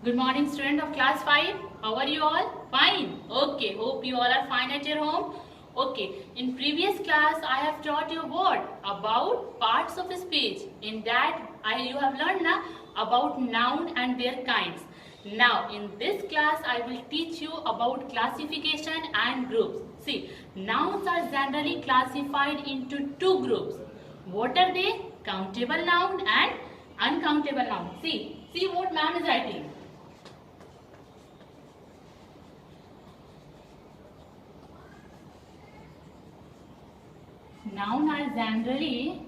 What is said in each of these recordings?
Good morning, student of class 5. How are you all? Fine. Okay. Hope you all are fine at your home. Okay. In previous class, I have taught you what? About parts of speech. In that, you have learned about noun and their kinds. Now, in this class, I will teach you about classification and groups. See, nouns are generally classified into two groups. What are they? Countable noun and uncountable noun. See what ma'am is writing. Nouns are generally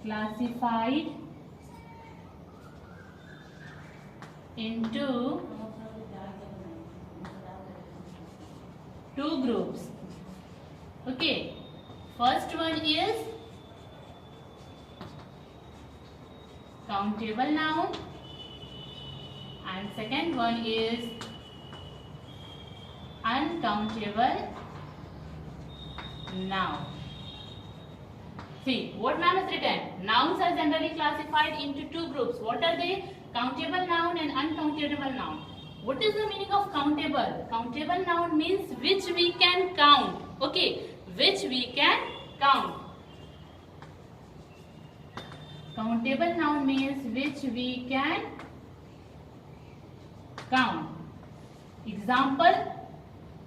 classified into two groups. Okay, first one is countable noun and second one is uncountable noun. See what ma'am has written. Nouns are generally classified into two groups. What are they? Countable noun and uncountable noun. What is the meaning of countable? Countable noun means which we can count. Okay, which we can count. Countable noun means which we can count. Example,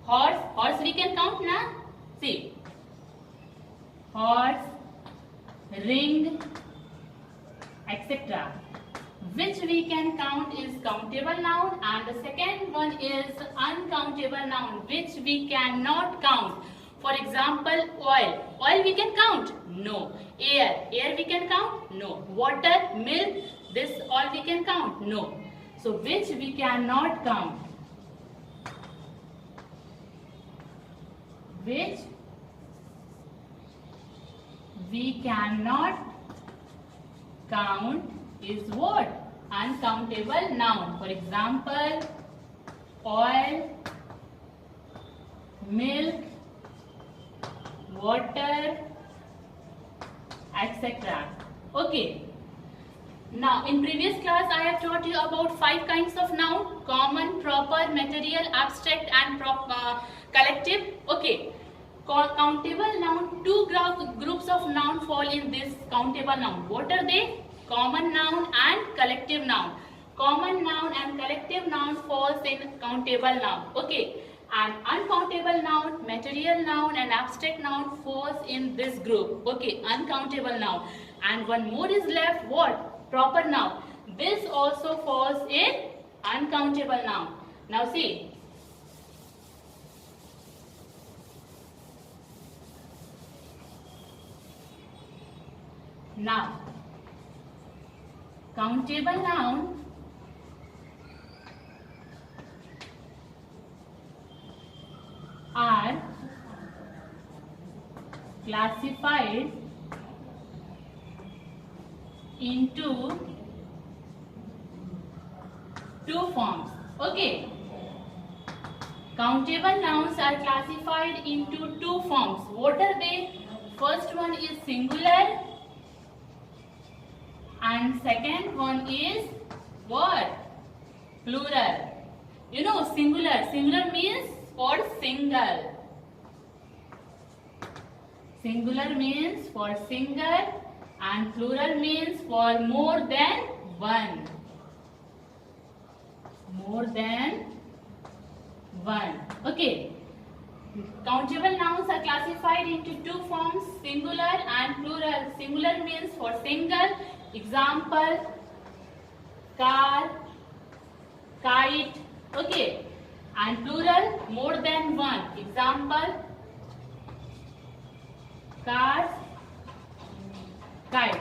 horse. Horse we can count na? See, horse, ring, etc. Which we can count is countable noun, and the second one is uncountable noun, which we cannot count. For example, oil. Oil we can count? No. Air. Air we can count? No. Water, milk, this all we can count? No. So which we cannot count? Which we cannot count is what? Uncountable noun. For example, oil, milk, water, etc. Okay. Now, in previous class, I have taught you about 5 kinds of noun: common, proper, material, abstract, and collective. Okay. Countable noun, two groups of noun fall in this countable noun. What are they? Common noun and collective noun. Common noun and collective noun falls in countable noun. Okay. And uncountable noun, material noun and abstract noun falls in this group. Okay, uncountable noun. And one more is left, what? Proper noun. This also falls in uncountable noun. Now see. Now, countable noun are classified into two forms. Okay. Countable nouns are classified into two forms. What are they? First one is singular and second one is what? Plural. You know singular. Singular means for single. Singular means for single and plural means for more than one. More than one. Okay. Countable nouns are classified into two forms, singular and plural. Singular means for single. Example, car, kite. Okay. And plural, more than one. Example, cars, kite.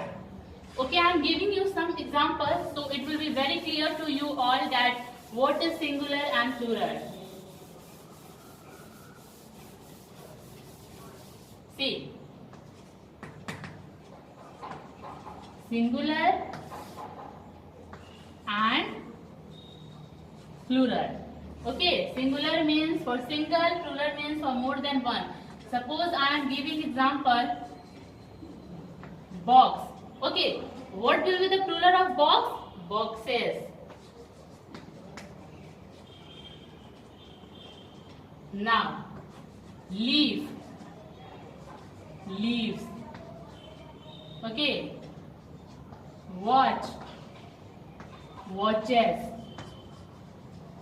Okay, I am giving you some examples so it will be very clear to you all that what is singular and plural. See, singular and plural. Okay, singular means for single, plural means for more than one. Suppose I am giving example box. Okay, What will be the plural of box? Boxes. Now, leaf, leaves. Okay. Watch, watches.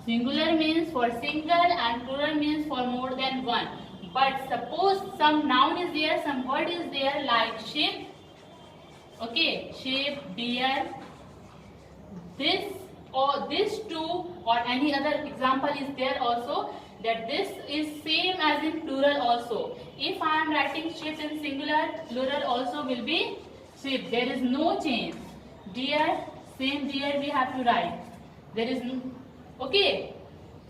Singular means for single and plural means for more than one. But suppose some noun is there, some word is there like sheep. Okay, sheep, deer. This or this too or any other example is there also, that this is same as in plural also. If I am writing sheep in singular, plural also will be sheep. There is no change. Deer, same deer we have to write. There is no, okay.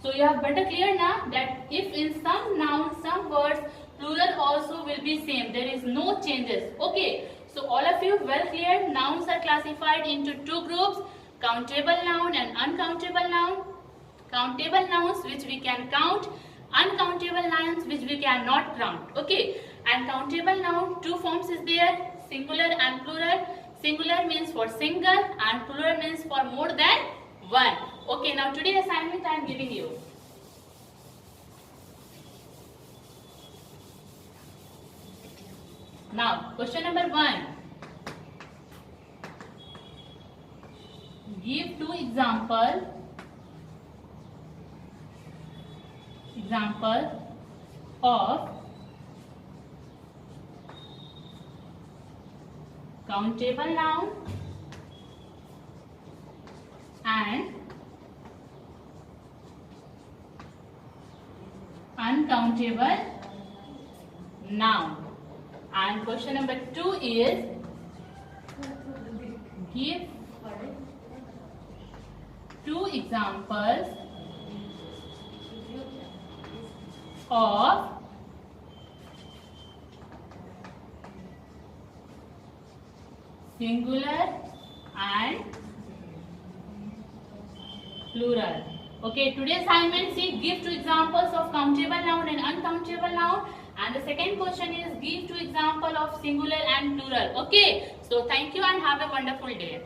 So you have better clear now that if in some nouns, some words, plural also will be same. There is no changes. Okay. So all of you well clear. Nouns are classified into two groups: countable noun and uncountable noun. Countable nouns which we can count, uncountable nouns which we cannot count. Okay. And countable noun, two forms is there: singular and plural. Singular means for single and plural means for more than one. Okay, now today's assignment I am giving you. Now, question number 1. Give two examples of countable noun and uncountable noun. And question number 2 is give two examples of singular and plural. Okay, today's assignment, see, give two examples of countable noun and uncountable noun. And the second question is give two examples of singular and plural. Okay, so thank you and have a wonderful day.